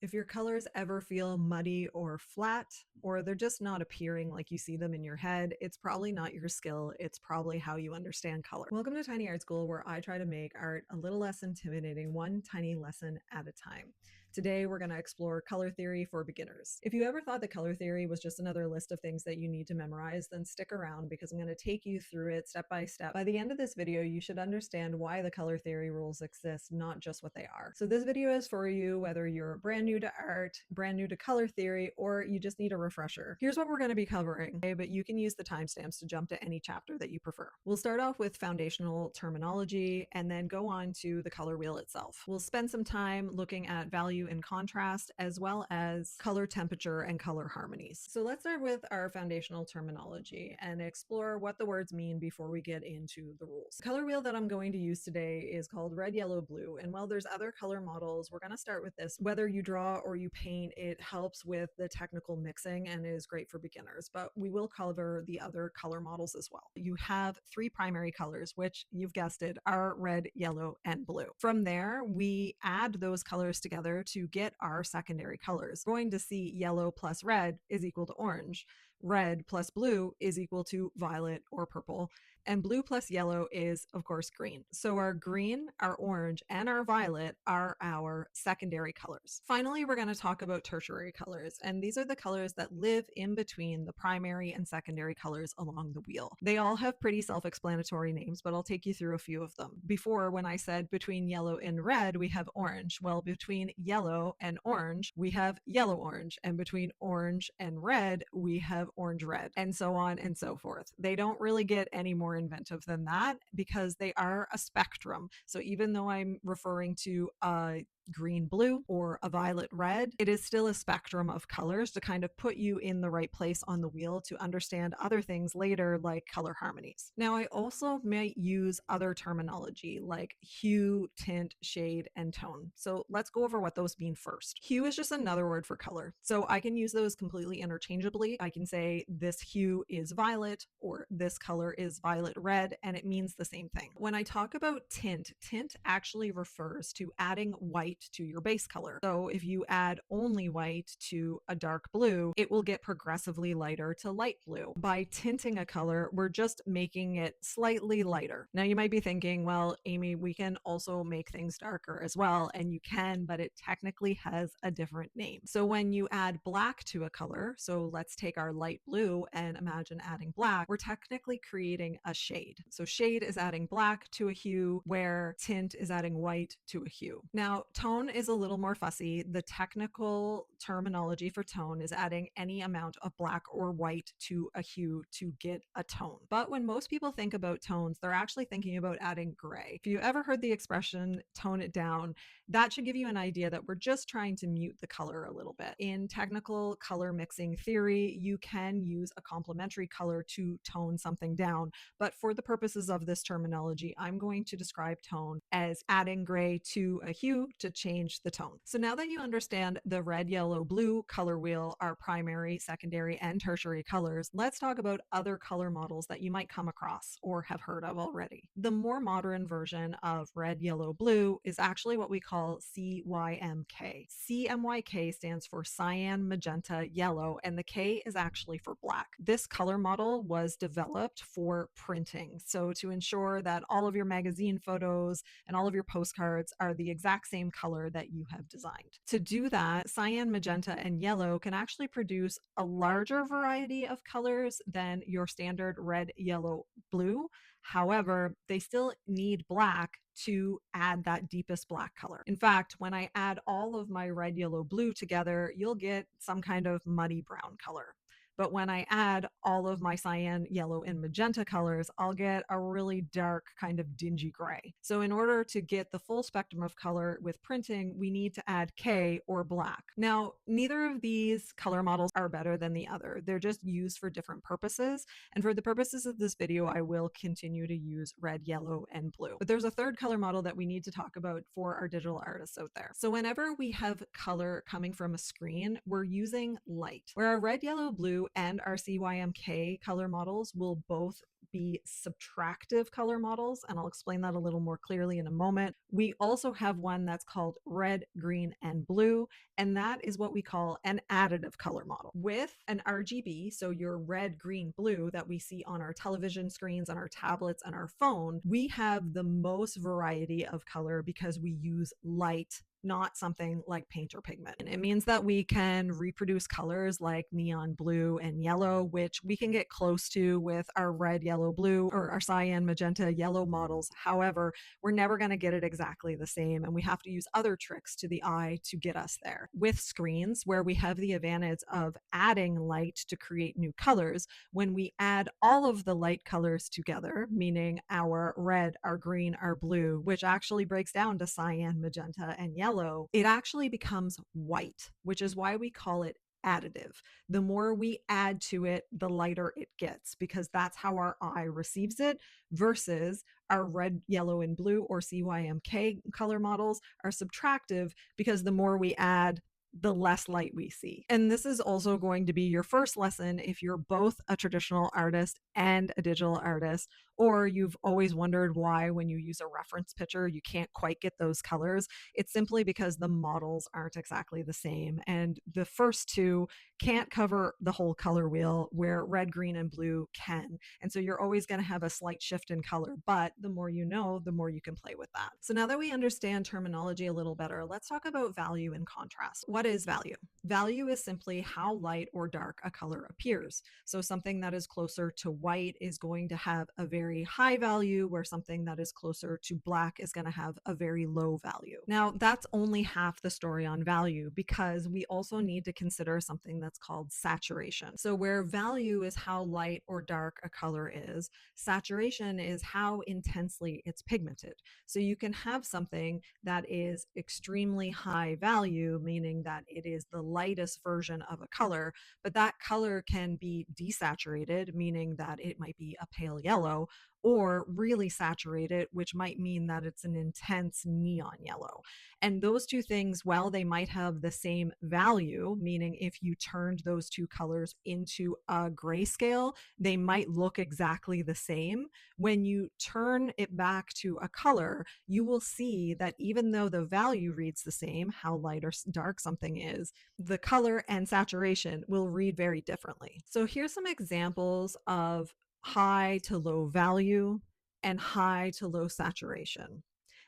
If your colors ever feel muddy or flat, or they're just not appearing like you see them in your head, it's probably not your skill, it's probably how you understand color. Welcome to Tiny Art School, where I try to make art a little less intimidating, one tiny lesson at a time. Today, we're going to explore color theory for beginners. If you ever thought that color theory was just another list of things that you need to memorize, then stick around because I'm going to take you through it step by step. By the end of this video, you should understand why the color theory rules exist, not just what they are. So this video is for you whether you're brand new to art, brand new to color theory, or you just need a refresher. Here's what we're going to be covering, okay, but you can use the timestamps to jump to any chapter that you prefer. We'll start off with foundational terminology and then go on to the color wheel itself. We'll spend some time looking at value and contrast, as well as color temperature and color harmonies. So let's start with our foundational terminology and explore what the words mean before we get into the rules. The color wheel that I'm going to use today is called red, yellow, blue. And while there's other color models, we're going to start with this. Whether you draw or you paint, it helps with the technical mixing and is great for beginners, but we will cover the other color models as well. You have three primary colors, which you've guessed it, are red, yellow, and blue. From there, we add those colors together to get our secondary colors. We're going to see yellow plus red is equal to orange. Red plus blue is equal to violet or purple, and blue plus yellow is, of course, green. So our green, our orange, and our violet are our secondary colors. Finally, we're going to talk about tertiary colors, and these are the colors that live in between the primary and secondary colors along the wheel. They all have pretty self-explanatory names, but I'll take you through a few of them. Before, when I said between yellow and red, we have orange. Well, between yellow and orange, we have yellow-orange, and between orange and red, we have orange-red, and so on and so forth. They don't really get any more inventive than that because they are a spectrum. So even though I'm referring to a green blue or a violet red, it is still a spectrum of colors to kind of put you in the right place on the wheel to understand other things later, like color harmonies. Now, I also might use other terminology like hue, tint, shade, and tone. So let's go over what those mean first. Hue is just another word for color. So I can use those completely interchangeably. I can say this hue is violet or this color is violet red, and it means the same thing. When I talk about tint, tint actually refers to adding white to your base color. So if you add only white to a dark blue, it will get progressively lighter to light blue. By tinting a color, we're just making it slightly lighter. Now you might be thinking, well, Amy, we can also make things darker as well, and you can, but it technically has a different name. So when you add black to a color, so let's take our light blue and imagine adding black, we're technically creating a shade. So shade is adding black to a hue, where tint is adding white to a hue. Now, tone is a little more fussy. The technical terminology for tone is adding any amount of black or white to a hue to get a tone. But when most people think about tones, they're actually thinking about adding gray. If you ever heard the expression tone it down, that should give you an idea that we're just trying to mute the color a little bit. In technical color mixing theory, you can use a complementary color to tone something down. But for the purposes of this terminology, I'm going to describe tone as adding gray to a hue to change the tone. So now that you understand the red, yellow, blue color wheel, our primary, secondary, and tertiary colors, let's talk about other color models that you might come across or have heard of already. The more modern version of red, yellow, blue is actually what we call CYMK. CMYK stands for cyan, magenta, yellow, and the K is actually for black. This color model was developed for printing, so to ensure that all of your magazine photos and all of your postcards are the exact same color that you have designed. To do that, cyan, magenta, and yellow can actually produce a larger variety of colors than your standard red, yellow, blue. However, they still need black to add that deepest black color. In fact, when I add all of my red, yellow, blue together, you'll get some kind of muddy brown color. But when I add all of my cyan, yellow, and magenta colors, I'll get a really dark kind of dingy gray. So in order to get the full spectrum of color with printing, we need to add K or black. Now, neither of these color models are better than the other. They're just used for different purposes. And for the purposes of this video, I will continue to use red, yellow, and blue. But there's a third color model that we need to talk about for our digital artists out there. So whenever we have color coming from a screen, we're using light. Where our red, yellow, blue, and our CYMK color models will both be subtractive color models, and I'll explain that a little more clearly in a moment. We also have one that's called red, green, and blue, and that is what we call an additive color model. With an RGB, so your red, green, blue that we see on our television screens, on our tablets, and our phone, we have the most variety of color because we use light, not something like paint or pigment. And it means that we can reproduce colors like neon blue and yellow, which we can get close to with our red, yellow, blue, or our cyan, magenta, yellow models. However, we're never going to get it exactly the same, and we have to use other tricks to the eye to get us there. With screens, where we have the advantage of adding light to create new colors, when we add all of the light colors together, meaning our red, our green, our blue, which actually breaks down to cyan, magenta, and yellow, it actually becomes white, which is why we call it additive. The more we add to it, the lighter it gets, because that's how our eye receives it, versus our red, yellow, and blue, or CYMK color models, are subtractive, because the more we add, the less light we see. And this is also going to be your first lesson if you're both a traditional artist and a digital artist, or you've always wondered why, when you use a reference picture, you can't quite get those colors. It's simply because the models aren't exactly the same. And the first two can't cover the whole color wheel, where red, green, and blue can. And so you're always going to have a slight shift in color, but the more you know, the more you can play with that. So now that we understand terminology a little better, let's talk about value and contrast. What is value? Value is simply how light or dark a color appears. So something that is closer to white is going to have a very high value, where something that is closer to black is going to have a very low value. Now, that's only half the story on value, because we also need to consider something that's called saturation. So where value is how light or dark a color is, saturation is how intensely it's pigmented. So you can have something that is extremely high value, meaning that it is the lightest version of a color, but that color can be desaturated, meaning that it might be a pale yellow, or really saturated, which might mean that it's an intense neon yellow. And those two things, while they might have the same value, meaning if you turned those two colors into a grayscale, they might look exactly the same. When you turn it back to a color, you will see that even though the value reads the same, how light or dark something is, the color and saturation will read very differently. So here's some examples of high to low value and high to low saturation.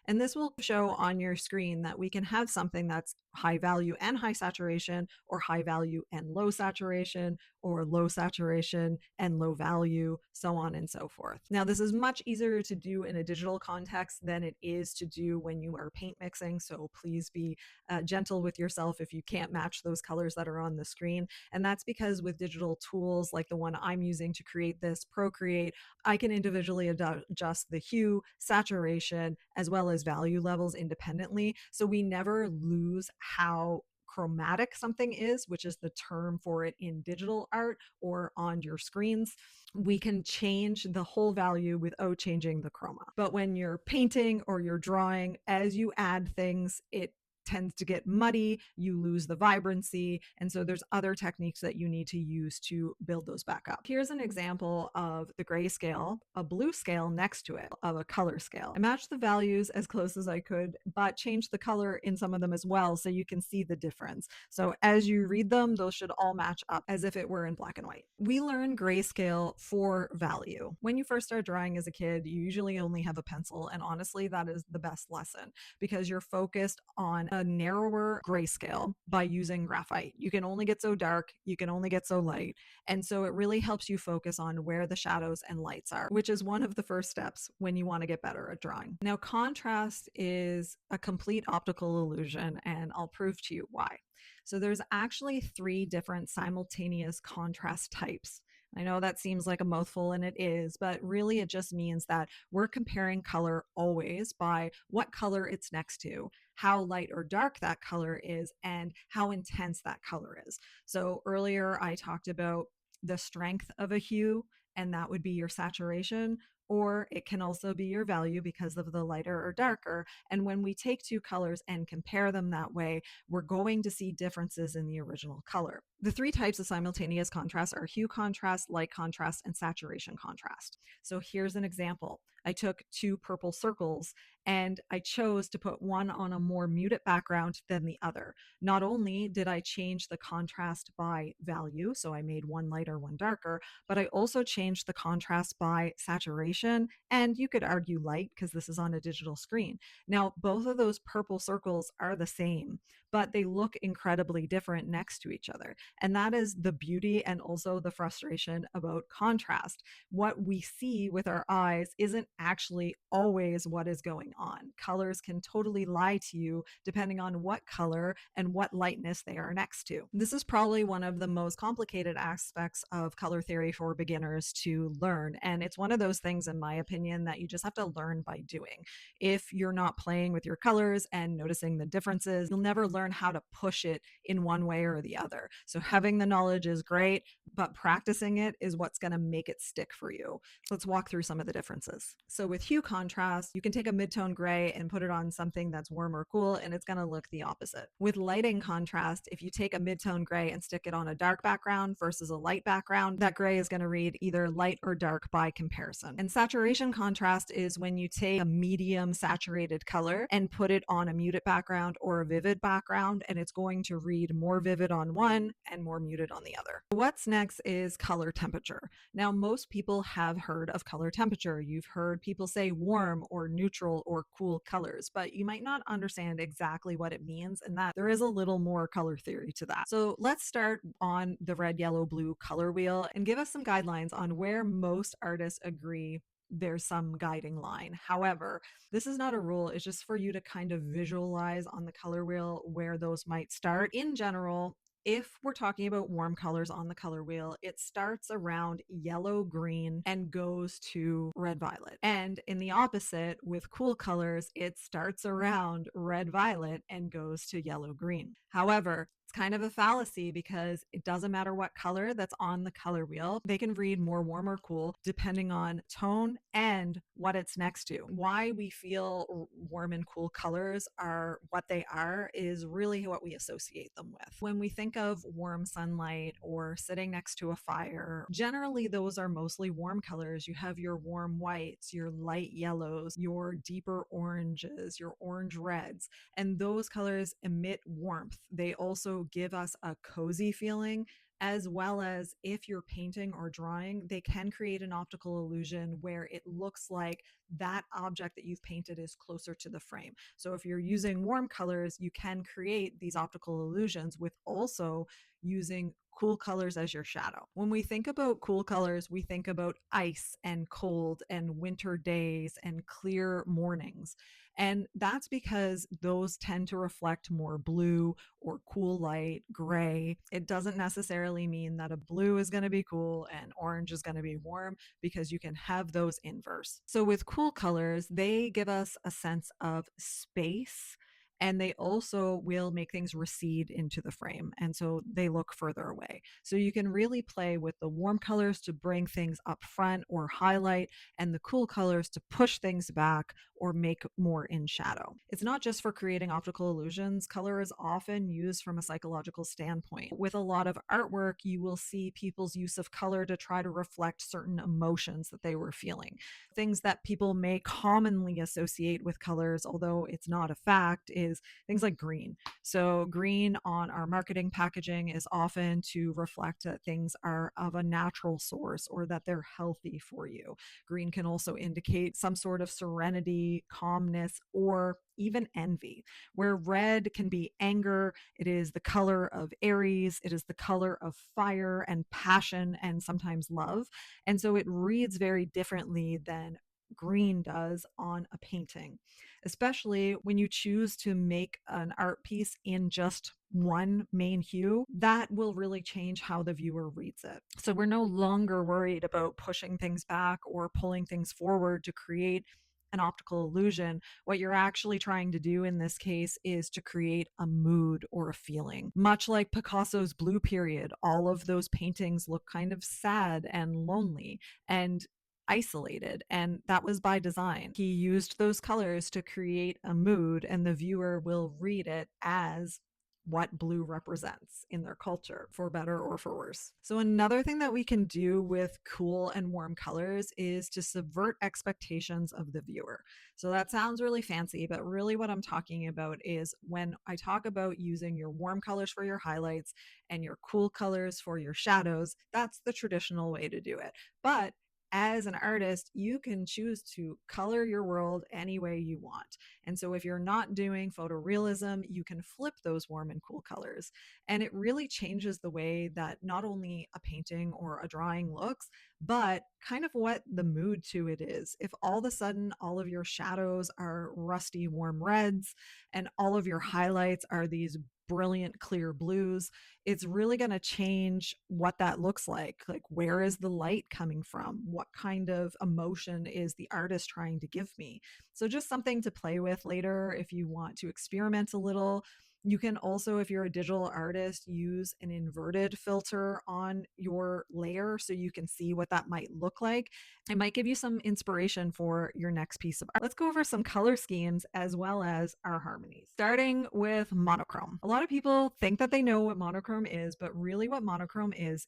And this will show on your screen that we can have something that's high value and high saturation, or high value and low saturation, or low saturation and low value, so on and so forth. Now, this is much easier to do in a digital context than it is to do when you are paint mixing. So please be gentle with yourself if you can't match those colors that are on the screen. And that's because with digital tools like the one I'm using to create this, Procreate, I can individually adjust the hue, saturation, as well as value levels independently. So we never lose how chromatic something is, which is the term for it in digital art or on your screens. We can change the whole value without changing the chroma. But when you're painting or you're drawing, as you add things, it tends to get muddy, you lose the vibrancy, and so there's other techniques that you need to use to build those back up. Here's an example of the grayscale, a blue scale next to it of a color scale. I matched the values as close as I could, but changed the color in some of them as well, so you can see the difference. So as you read them, those should all match up as if it were in black and white. We learn grayscale for value. When you first start drawing as a kid, you usually only have a pencil, and honestly, that is the best lesson, because you're focused on a narrower grayscale by using graphite. You can only get so dark, you can only get so light. And so it really helps you focus on where the shadows and lights are, which is one of the first steps when you want to get better at drawing. Now, contrast is a complete optical illusion, and I'll prove to you why. So there's actually 3 different simultaneous contrast types. I know that seems like a mouthful, and it is, but really it just means that we're comparing color always by what color it's next to, how light or dark that color is, and how intense that color is. So earlier I talked about the strength of a hue, and that would be your saturation. or it can also be your value because of the lighter or darker. And when we take two colors and compare them that way, we're going to see differences in the original color. The three types of simultaneous contrast are hue contrast, light contrast, and saturation contrast. So here's an example. I took two purple circles and I chose to put one on a more muted background than the other. Not only did I change the contrast by value, so I made one lighter, one darker, but I also changed the contrast by saturation, and you could argue light because this is on a digital screen. Now, both of those purple circles are the same, but they look incredibly different next to each other. And that is the beauty and also the frustration about contrast. What we see with our eyes isn't actually always what is going on. Colors can totally lie to you depending on what color and what lightness they are next to. This is probably one of the most complicated aspects of color theory for beginners to learn. And it's one of those things, in my opinion, that you just have to learn by doing. If you're not playing with your colors and noticing the differences, you'll never learn how to push it in one way or the other. So having the knowledge is great, but practicing it is what's going to make it stick for you. So let's walk through some of the differences. So with hue contrast, you can take a mid-tone gray and put it on something that's warm or cool, and it's going to look the opposite. With lighting contrast, if you take a mid-tone gray and stick it on a dark background versus a light background, that gray is going to read either light or dark by comparison. And saturation contrast is when you take a medium saturated color and put it on a muted background or a vivid background, and it's going to read more vivid on one and more muted on the other. What's next is color temperature. Now, most people have heard of color temperature. You've heard people say warm or neutral or cool colors, but you might not understand exactly what it means, and that there is a little more color theory to that. So let's start on the red, yellow, blue color wheel and give us some guidelines on where most artists agree there's some guiding line. However, this is not a rule. It's just for you to kind of visualize on the color wheel where those might start. In general, if we're talking about warm colors on the color wheel, it starts around yellow green and goes to red violet. And in the opposite, with cool colors, it starts around red violet and goes to yellow green. However, it's kind of a fallacy because it doesn't matter what color that's on the color wheel. They can read more warm or cool depending on tone and what it's next to. Why we feel warm and cool colors are what they are is really what we associate them with. When we think of warm sunlight or sitting next to a fire, generally those are mostly warm colors. You have your warm whites, your light yellows, your deeper oranges, your orange reds, and those colors emit warmth. They also give us a cozy feeling, as well as if you're painting or drawing, they can create an optical illusion where it looks like that object that you've painted is closer to the frame. So if you're using warm colors, you can create these optical illusions with also using cool colors as your shadow. When we think about cool colors, we think about ice and cold and winter days and clear mornings. And that's because those tend to reflect more blue or cool light, gray. It doesn't necessarily mean that a blue is going to be cool and orange is going to be warm, because you can have those inverse. So with cool colors, they give us a sense of space, and they also will make things recede into the frame. And so they look further away. So you can really play with the warm colors to bring things up front or highlight, and the cool colors to push things back or make more in shadow. It's not just for creating optical illusions. Color is often used from a psychological standpoint. With a lot of artwork, you will see people's use of color to try to reflect certain emotions that they were feeling. Things that people may commonly associate with colors, although it's not a fact, is things like green. So green on our marketing packaging is often to reflect that things are of a natural source or that they're healthy for you. Green can also indicate some sort of serenity, calmness, or even envy. Where red can be anger, it is the color of Aries, it is the color of fire and passion and sometimes love. And so it reads very differently than green does on a painting, especially when you choose to make an art piece in just one main hue. That will really change how the viewer reads it. So we're no longer worried about pushing things back or pulling things forward to create an optical illusion. What you're actually trying to do in this case is to create a mood or a feeling. Much like Picasso's Blue Period, all of those paintings look kind of sad and lonely. And isolated, and that was by design. He used those colors to create a mood, and the viewer will read it as what blue represents in their culture, for better or for worse. So, another thing that we can do with cool and warm colors is to subvert expectations of the viewer. So, that sounds really fancy, but really what I'm talking about is when I talk about using your warm colors for your highlights and your cool colors for your shadows, that's the traditional way to do it. But as an artist, you can choose to color your world any way you want. And so, if you're not doing photorealism, you can flip those warm and cool colors. And it really changes the way that not only a painting or a drawing looks, but kind of what the mood to it is. If all of a sudden all of your shadows are rusty, warm reds, and all of your highlights are these brilliant clear blues, it's really going to change what that looks like. Like, where is the light coming from? What kind of emotion is the artist trying to give me? So, just something to play with later if you want to experiment a little. You can also, if you're a digital artist, use an inverted filter on your layer so you can see what that might look like. It might give you some inspiration for your next piece of art. Let's go over some color schemes as well as our harmonies. Starting with monochrome. A lot of people think that they know what monochrome is, but really what monochrome is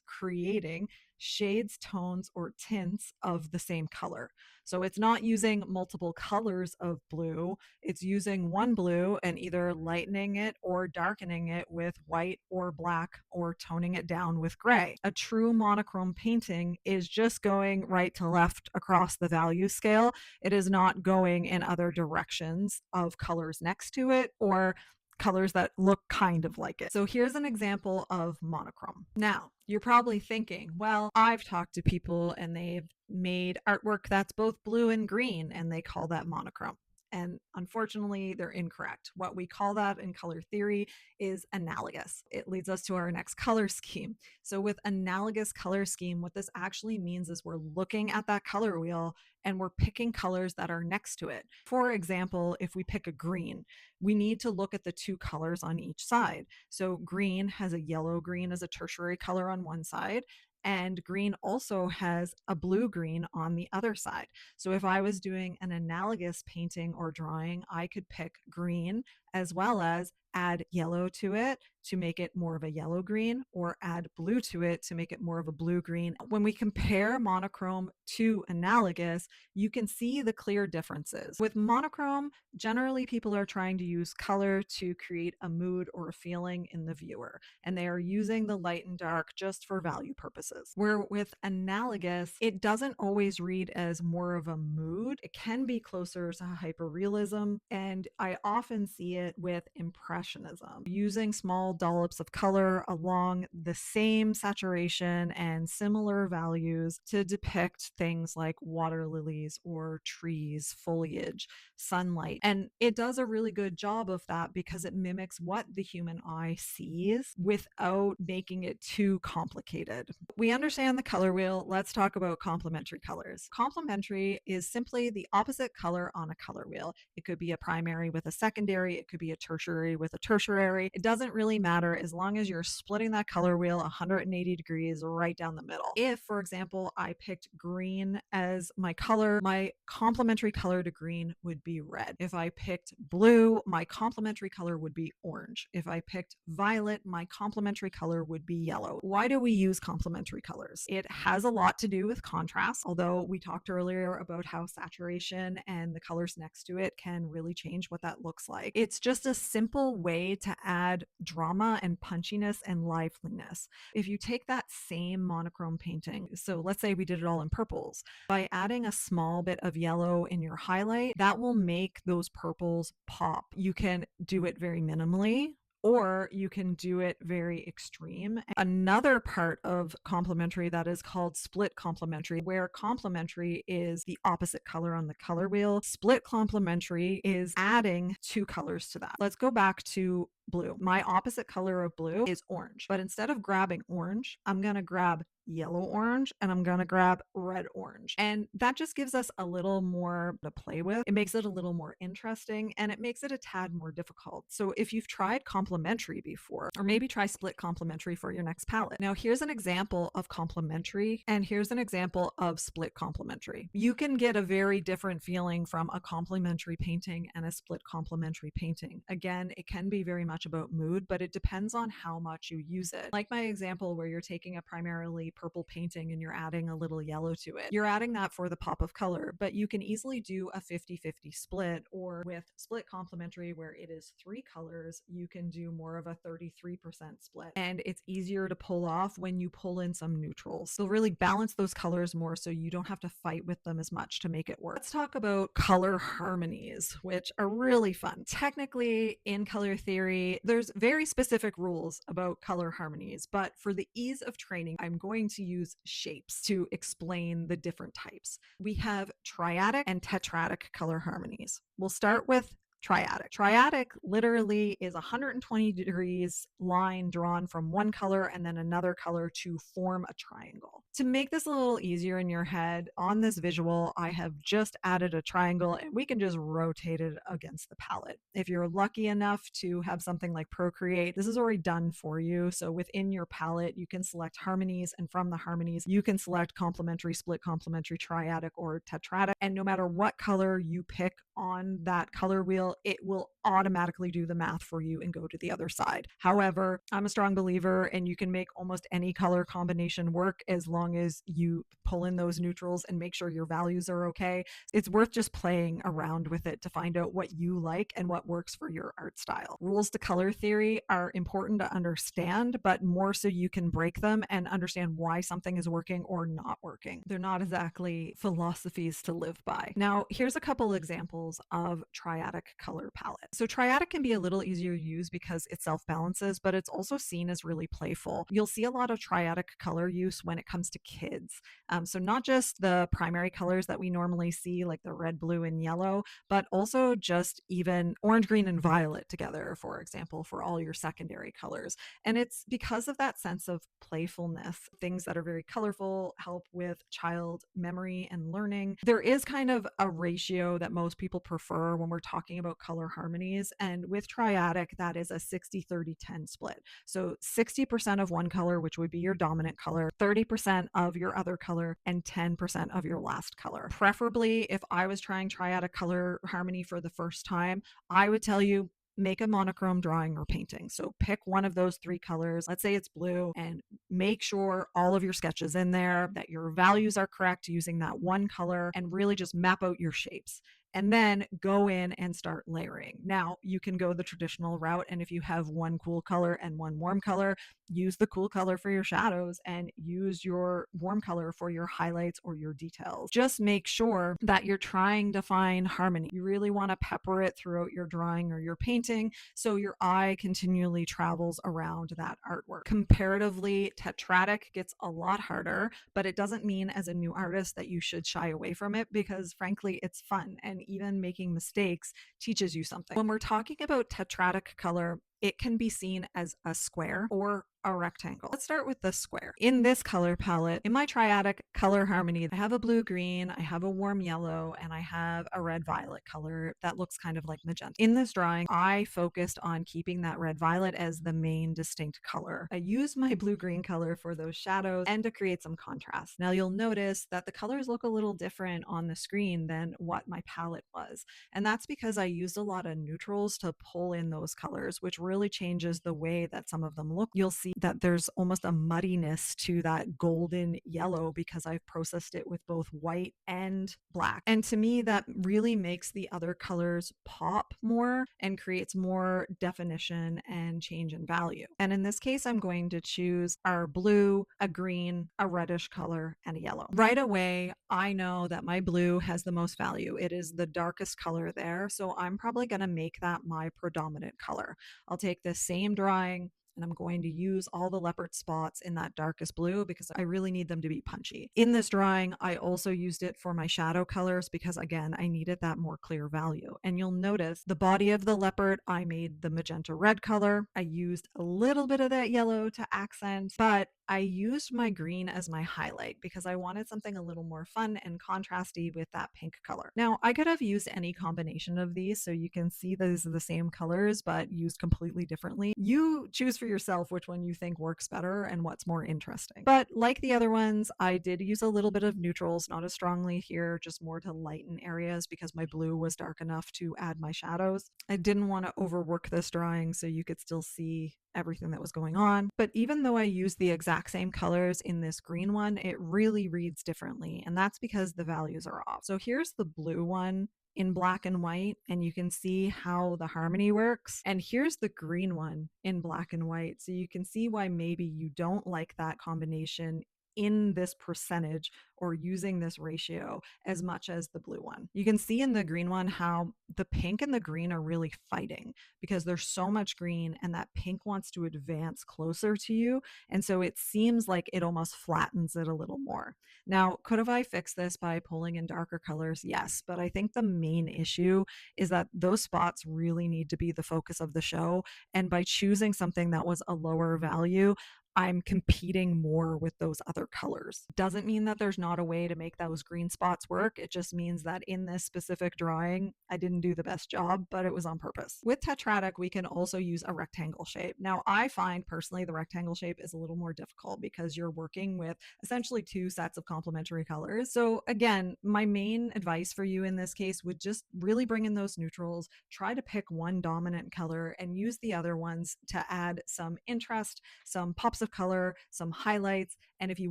creating shades, tones, or tints of the same color. So it's not using multiple colors of blue, it's using one blue and either lightening it or darkening it with white or black or toning it down with gray. A true monochrome painting is just going right to left across the value scale. It is not going in other directions of colors next to it or colors that look kind of like it. So here's an example of monochrome. Now, you're probably thinking, well, I've talked to people and they've made artwork that's both blue and green and they call that monochrome. And unfortunately, they're incorrect. What we call that in color theory is analogous. It leads us to our next color scheme. So, with analogous color scheme, what this actually means is we're looking at that color wheel and we're picking colors that are next to it. For example, if we pick a green, we need to look at the two colors on each side. So, green has a yellow green as a tertiary color on one side, and green also has a blue green on the other side. So if I was doing an analogous painting or drawing, I could pick green as well as add yellow to it to make it more of a yellow green, or add blue to it to make it more of a blue green. When we compare monochrome to analogous, you can see the clear differences. With monochrome, generally people are trying to use color to create a mood or a feeling in the viewer, and they are using the light and dark just for value purposes. Where with analogous, it doesn't always read as more of a mood. It can be closer to hyperrealism, and I often see it with impressionism, using small dollops of color along the same saturation and similar values to depict things like water lilies or trees, foliage, sunlight. And it does a really good job of that because it mimics what the human eye sees without making it too complicated. We understand the color wheel. Let's talk about complementary colors. Complementary is simply the opposite color on a color wheel. It could be a primary with a secondary, it could be a tertiary with a tertiary. It doesn't really matter as long as you're splitting that color wheel 180 degrees right down the middle. If, for example, I picked green as my color, my complementary color to green would be red. If I picked blue, my complementary color would be orange. If I picked violet, my complementary color would be yellow. Why do we use complementary colors? It has a lot to do with contrast, although we talked earlier about how saturation and the colors next to it can really change what that looks like. It's just a simple way to add drama and punchiness and liveliness. If you take that same monochrome painting, so let's say we did it all in purples, by adding a small bit of yellow in your highlight, that will make those purples pop. You can do it very minimally, or you can do it very extreme. Another part of complementary that is called split complementary, where complementary is the opposite color on the color wheel. Split complementary is adding two colors to that. Let's go back to blue. My opposite color of blue is orange. But instead of grabbing orange, I'm going to grab yellow orange and I'm going to grab red orange. And that just gives us a little more to play with. It makes it a little more interesting and it makes it a tad more difficult. So if you've tried complementary before, or maybe try split complementary for your next palette. Now here's an example of complementary and here's an example of split complementary. You can get a very different feeling from a complementary painting and a split complementary painting. Again, it can be very much about mood, but it depends on how much you use it. Like my example where you're taking a primarily purple painting and you're adding a little yellow to it. You're adding that for the pop of color, but you can easily do a 50-50 split, or with split complementary where it is 3 colors, you can do more of a 33% split. And it's easier to pull off when you pull in some neutrals. So really balance those colors more so you don't have to fight with them as much to make it work. Let's talk about color harmonies, which are really fun. Technically, in color theory, there's very specific rules about color harmonies, but for the ease of training, I'm going to use shapes to explain the different types. We have triadic and tetradic color harmonies. We'll start with triadic. Triadic literally is a 120 degrees line drawn from one color and then another color to form a triangle. To make this a little easier in your head, on this visual, I have just added a triangle and we can just rotate it against the palette. If you're lucky enough to have something like Procreate, this is already done for you. So within your palette, you can select harmonies, and from the harmonies, you can select complementary, split complementary, triadic, or tetradic. And no matter what color you pick on that color wheel, it will automatically do the math for you and go to the other side. However, I'm a strong believer and you can make almost any color combination work as long as you pull in those neutrals and make sure your values are okay. It's worth just playing around with it to find out what you like and what works for your art style. Rules to color theory are important to understand, but more so you can break them and understand why something is working or not working. They're not exactly philosophies to live by. Now, here's a couple examples of triadic color palette. So triadic can be a little easier to use because it self-balances, but it's also seen as really playful. You'll see a lot of triadic color use when it comes to kids. So not just the primary colors that we normally see, like the red, blue, and yellow, but also just even orange, green, and violet together, for example, for all your secondary colors. And it's because of that sense of playfulness. Things that are very colorful help with child memory and learning. There is kind of a ratio that most people prefer when we're talking about color harmonies. And with triadic, that is a 60-30-10 split. So 60% of one color, which would be your dominant color, 30% of your other color, and 10% of your last color. Preferably, if I was trying triadic color harmony for the first time, I would tell you, make a monochrome drawing or painting. So pick one of those 3 colors. Let's say it's blue, and make sure all of your sketches in there, that your values are correct using that one color, and really just map out your shapes. And then go in and start layering. Now, you can go the traditional route, and if you have one cool color and one warm color, use the cool color for your shadows and use your warm color for your highlights or your details. Just make sure that you're trying to find harmony. You really want to pepper it throughout your drawing or your painting so your eye continually travels around that artwork. Comparatively, tetradic gets a lot harder, but it doesn't mean as a new artist that you should shy away from it, because frankly, it's fun, and even making mistakes teaches you something. When we're talking about tetradic color, it can be seen as a square or a rectangle. Let's start with the square. In this color palette, in my triadic color harmony, I have a blue green, I have a warm yellow, and I have a red violet color that looks kind of like magenta. In this drawing, I focused on keeping that red violet as the main distinct color. I used my blue green color for those shadows and to create some contrast. Now you'll notice that the colors look a little different on the screen than what my palette was. And that's because I used a lot of neutrals to pull in those colors, which really changes the way that some of them look. You'll see that there's almost a muddiness to that golden yellow because I've processed it with both white and black. And to me, that really makes the other colors pop more and creates more definition and change in value. And in this case, I'm going to choose our blue, a green, a reddish color, and a yellow. Right away, I know that my blue has the most value. It is the darkest color there, so I'm probably going to make that my predominant color. I'll take this same drawing, And I'm going to use all the leopard spots in that darkest blue because I really need them to be punchy. In this drawing, I also used it for my shadow colors because, again, I needed that more clear value. And you'll notice the body of the leopard, I made the magenta red color. I used a little bit of that yellow to accent, but I used my green as my highlight because I wanted something a little more fun and contrasty with that pink color. Now, I could have used any combination of these, so you can see these are the same colors but used completely differently. You choose for yourself which one you think works better and what's more interesting. But like the other ones, I did use a little bit of neutrals, not as strongly here, just more to lighten areas because my blue was dark enough to add my shadows. I didn't want to overwork this drawing so you could still see everything that was going on. But even though I used the exact same colors in this green one, it really reads differently. And that's because the values are off. So here's the blue one in black and white, and you can see how the harmony works. And here's the green one in black and white. So you can see why maybe you don't like that combination in this percentage or using this ratio as much as the blue one. You can see in the green one how the pink and the green are really fighting because there's so much green and that pink wants to advance closer to you. And so it seems like it almost flattens it a little more. Now, could have I fixed this by pulling in darker colors? Yes, but I think the main issue is that those spots really need to be the focus of the show. And by choosing something that was a lower value, I'm competing more with those other colors. Doesn't mean that there's not a way to make those green spots work. It just means that in this specific drawing, I didn't do the best job, but it was on purpose. With tetradic, we can also use a rectangle shape. Now, I find personally the rectangle shape is a little more difficult because you're working with essentially two sets of complementary colors. So again, my main advice for you in this case would just really bring in those neutrals, try to pick one dominant color and use the other ones to add some interest, some pops of color, some highlights. And if you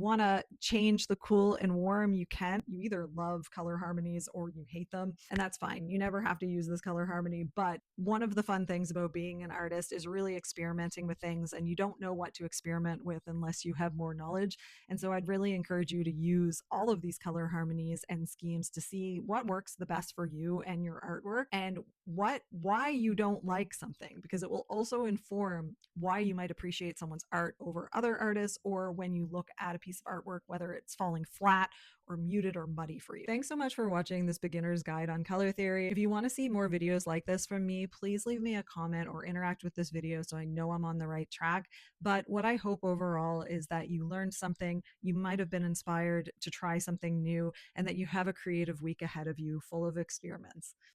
want to change the cool and warm, you can. You either love color harmonies or you hate them, and that's fine. You never have to use this color harmony. But one of the fun things about being an artist is really experimenting with things, and you don't know what to experiment with unless you have more knowledge. And so I'd really encourage you to use all of these color harmonies and schemes to see what works the best for you and your artwork and why you don't like something, because it will also inform why you might appreciate someone's art over other artists, or when you look at a piece of artwork, whether it's falling flat or muted or muddy for you. Thanks so much for watching this beginner's guide on color theory. If you want to see more videos like this from me, please leave me a comment or interact with this video so I know I'm on the right track. But what I hope overall is that you learned something, you might have been inspired to try something new, and that you have a creative week ahead of you full of experiments.